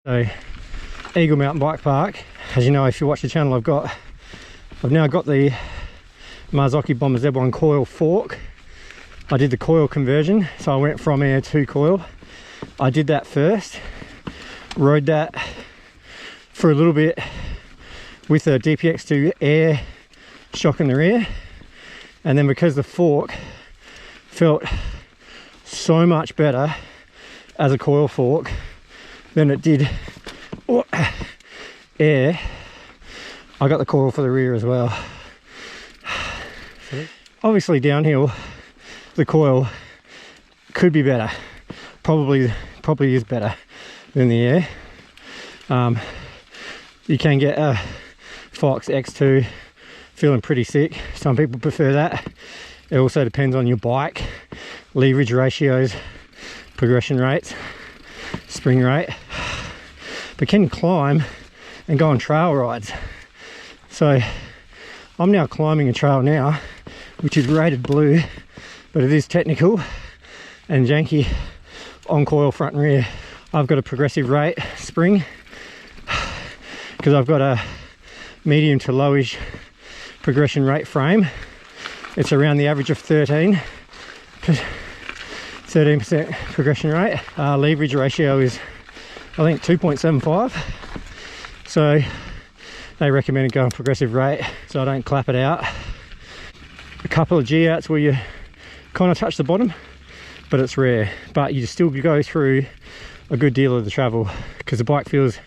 So, Eagle Mountain Bike Park. As you know, if you watch the channel, I've now got the Marzocchi Bomber Z1 coil fork. I did the coil conversion, so I went from air to coil. I did that first, rode that for a little bit with a DPX2 air shock in the rear, and then because the fork felt so much better as a coil fork than it did air, I got the coil for the rear as well. Obviously downhill the coil could be better, probably is better than the air. You can get a Fox X2 feeling pretty sick. Some people prefer that. It also depends on your bike, leverage ratios, progression rates, spring rate. But can you climb and go on trail rides? So I'm now climbing a trail now, which is rated blue, but it is technical and janky on coil front and rear. I've got a progressive rate spring because I've got a medium to lowish progression rate frame. It's around the average of 13% progression rate. Leverage ratio is, I think, 2.75. So they recommended going progressive rate so I don't clap it out. A couple of G-outs where you kind of touch the bottom, but it's rare. But you still go through a good deal of the travel because the bike feels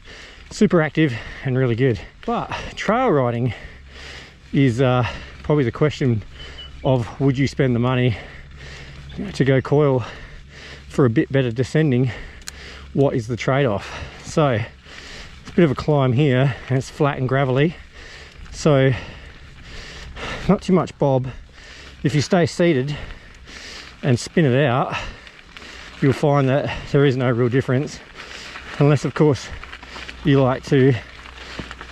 super active and really good. But trail riding is probably the question of, would you spend the money to go coil for a bit better descending? What is the trade-off? So it's a bit of a climb here and it's flat and gravelly, so not too much bob. If you stay seated and spin it out, you'll find that there is no real difference, unless of course you like to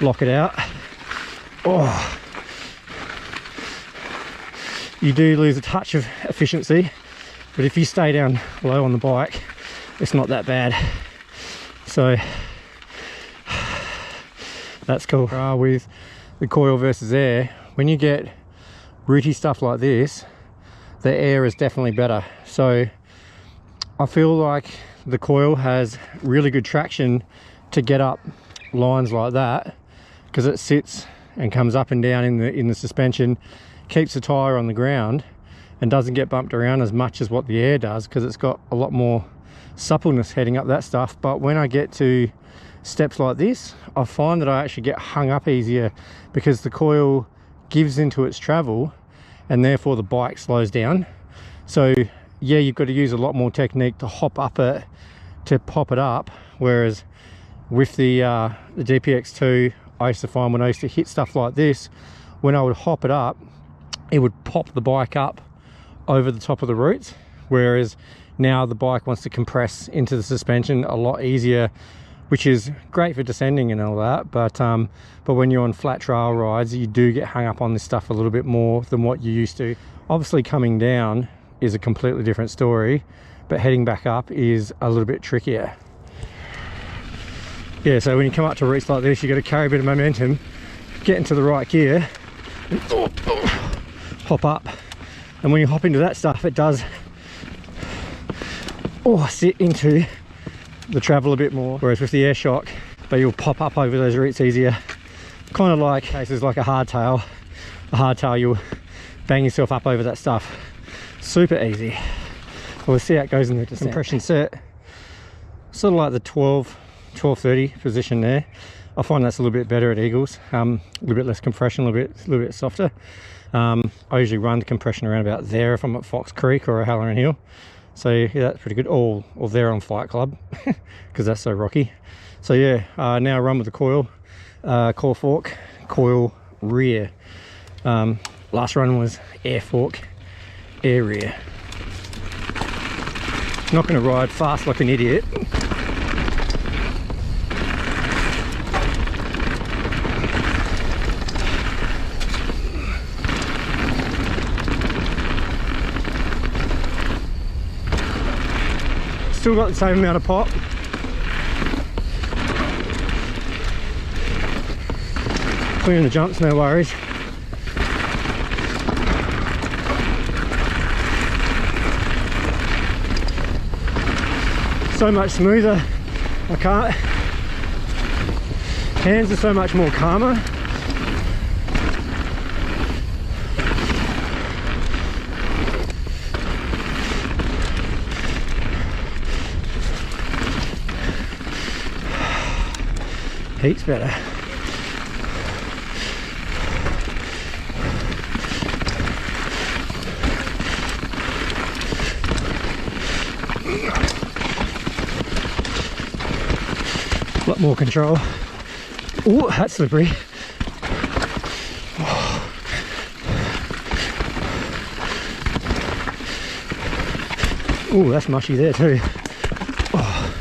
lock it out. Oh, you do lose a touch of efficiency, but if you stay down low on the bike, it's not that bad. So that's cool. With the coil versus air, when you get rooty stuff like this, the air is definitely better. So I feel like the coil has really good traction to get up lines like that, because it sits and comes up and down in the suspension, keeps the tire on the ground and doesn't get bumped around as much as what the air does, because it's got a lot more suppleness heading up that stuff. But when I get to steps like this, I find that I actually get hung up easier because the coil gives into its travel and therefore the bike slows down. So yeah, you've got to use a lot more technique to hop up it, to pop it up, whereas with the DPX2, I used to find when I used to hit stuff like this, when I would hop it up, it would pop the bike up over the top of the roots, whereas now the bike wants to compress into the suspension a lot easier, which is great for descending and all that. But when you're on flat trail rides, you do get hung up on this stuff a little bit more than what you used to. Obviously coming down is a completely different story, but heading back up is a little bit trickier. Yeah, so when you come up to routes like this, you got to carry a bit of momentum, get into the right gear, and hop up. And when you hop into that stuff, it does sit into the travel a bit more, whereas with the air shock, but you'll pop up over those routes easier. Kind of like cases like a hardtail. A hardtail, you'll bang yourself up over that stuff super easy. We'll see how it goes in the compression set. Sort of like the 1230 position there. I find that's a little bit better at Eagles. A little bit less compression, a little bit softer. I usually run the compression around about there if I'm at Fox Creek or a Halloran Hill. So yeah, that's pretty good. Or there on Flight Club, because that's so rocky. So yeah, now I run with the coil fork, coil rear. Last run was air fork, air rear. Not going to ride fast like an idiot. Still got the same amount of pop. Clearing the jumps, no worries. So much smoother. I can't. Hands are so much more calmer. Heaps better. A lot more control. Oh, that's slippery. Oh, that's mushy there too. Oh,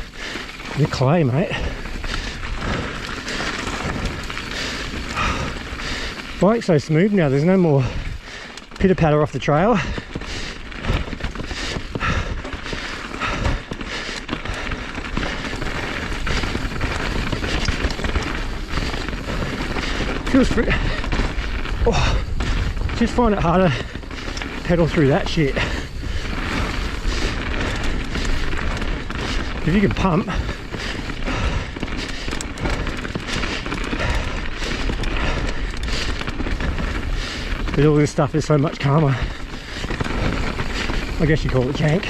the clay, mate. Bike's so smooth now, there's no more pitter patter off the trail. Feels free. Oh, just find it harder to pedal through that shit. If you can pump, but all this stuff is so much calmer. I guess you call it jank.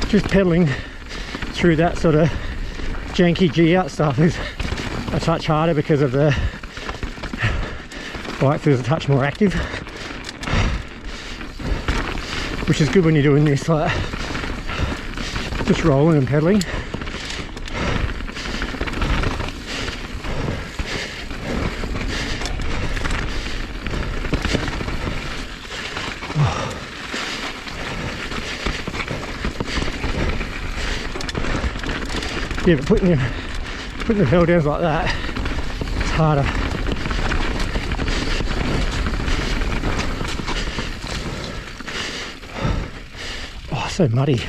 Just pedaling through that sort of janky G out stuff is a touch harder because of the bike feels a touch more active, which is good when you're doing this, like just rolling and pedaling. Yeah, but putting the pedal downs like that, it's harder. Oh, so muddy.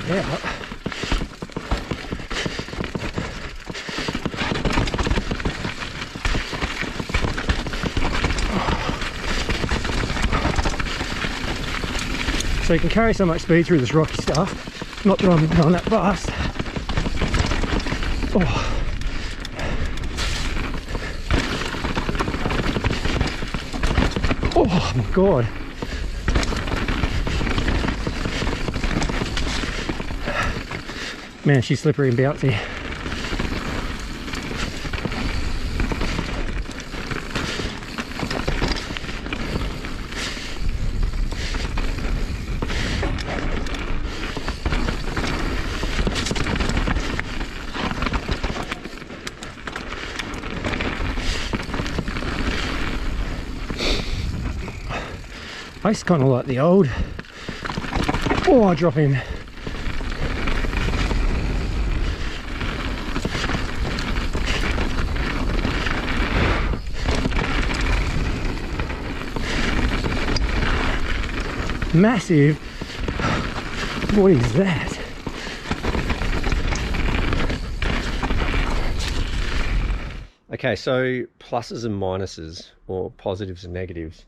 Yeah. So you can carry so much speed through this rocky stuff. Not that I'm going that fast. Oh. Oh my god. Man, she's slippery and bouncy. I just kind of like the old. Oh, I drop in. Massive. What is that? Okay, so pluses and minuses, or positives and negatives.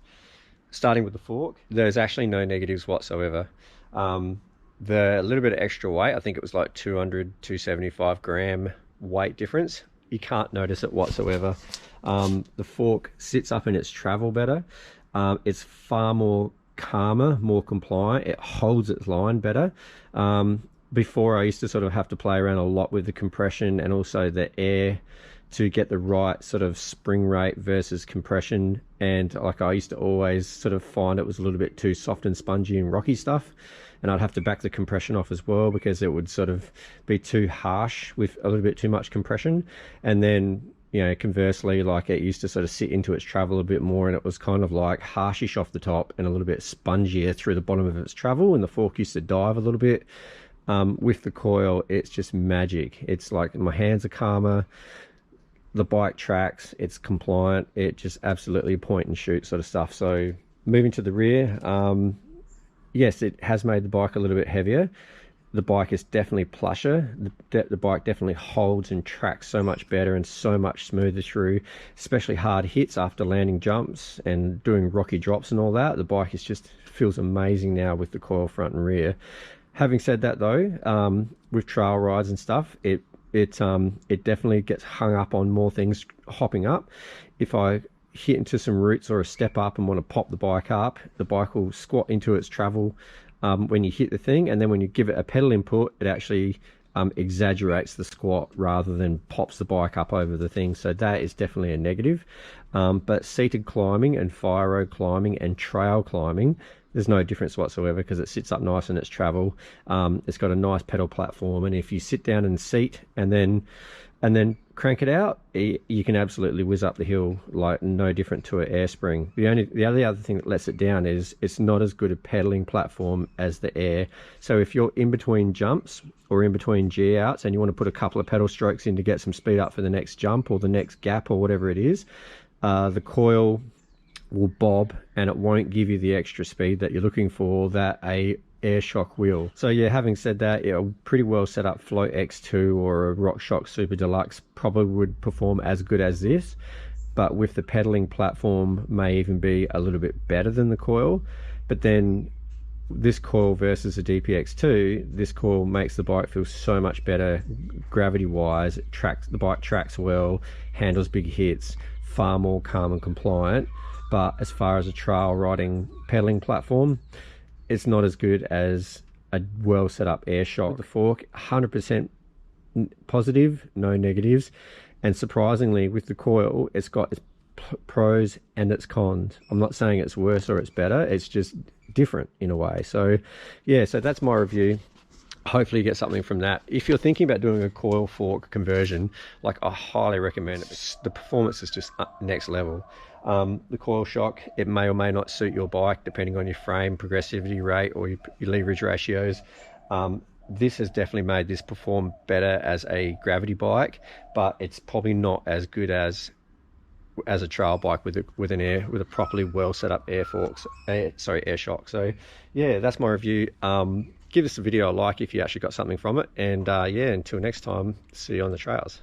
Starting with the fork, there's actually no negatives whatsoever. The little bit of extra weight, I think it was like 275 gram weight difference. You can't notice it whatsoever. The fork sits up in its travel better. It's far more calmer, more compliant. It holds its line better. Before, I used to sort of have to play around a lot with the compression and also the air to get the right sort of spring rate versus compression, and like I used to always sort of find it was a little bit too soft and spongy and rocky stuff, and I'd have to back the compression off as well because it would sort of be too harsh with a little bit too much compression. And then you know, conversely, like it used to sort of sit into its travel a bit more, and it was kind of like harshish off the top and a little bit spongier through the bottom of its travel, and the fork used to dive a little bit. With the Coil, it's just magic. It's like my hands are calmer, the bike tracks, it's compliant, it just absolutely point and shoot sort of stuff. So moving to the rear, yes, it has made the bike a little bit heavier. The bike is definitely plusher. The bike definitely holds and tracks so much better and so much smoother through, especially hard hits after landing jumps and doing rocky drops and all that. The bike is just feels amazing now with the Coil front and rear. Having said that though, with trail rides and stuff, it definitely gets hung up on more things hopping up. If I hit into some roots or a step up and want to pop the bike up, the bike will squat into its travel when you hit the thing, and then when you give it a pedal input, it actually exaggerates the squat rather than pops the bike up over the thing. So that is definitely a negative. But seated climbing and fire road climbing and trail climbing, there's no difference whatsoever because it sits up nice in its travel. It's got a nice pedal platform, and if you sit down in the seat and then crank it out, you can absolutely whiz up the hill like no different to an air spring. The other thing that lets it down is it's not as good a pedaling platform as the air. So if you're in between jumps or in between G outs and you want to put a couple of pedal strokes in to get some speed up for the next jump or the next gap or whatever it is, the Coil will bob and it won't give you the extra speed that you're looking for that a air shock wheel. So yeah, having said that, a pretty well set up Float X2 or a RockShox Super Deluxe probably would perform as good as this, but with the pedaling platform may even be a little bit better than the Coil. But then this Coil versus a DPX2, this Coil makes the bike feel so much better gravity wise. The bike tracks well, handles big hits, far more calm and compliant. But as far as a trail riding pedaling platform, it's not as good as a well set up air shock. The fork, 100% positive, no negatives. And surprisingly, with the Coil, it's got its pros and its cons. I'm not saying it's worse or it's better, it's just different in a way. So yeah, so that's my review. Hopefully you get something from that. If you're thinking about doing a Coil fork conversion, like, I highly recommend it. The performance is just next level. The Coil shock, it may or may not suit your bike depending on your frame progressivity rate or your leverage ratios. This has definitely made this perform better as a gravity bike, but it's probably not as good as a trail bike with a properly well set up air shock. So yeah, that's my review. Give this video a like if you actually got something from it, and yeah, until next time, see you on the trails.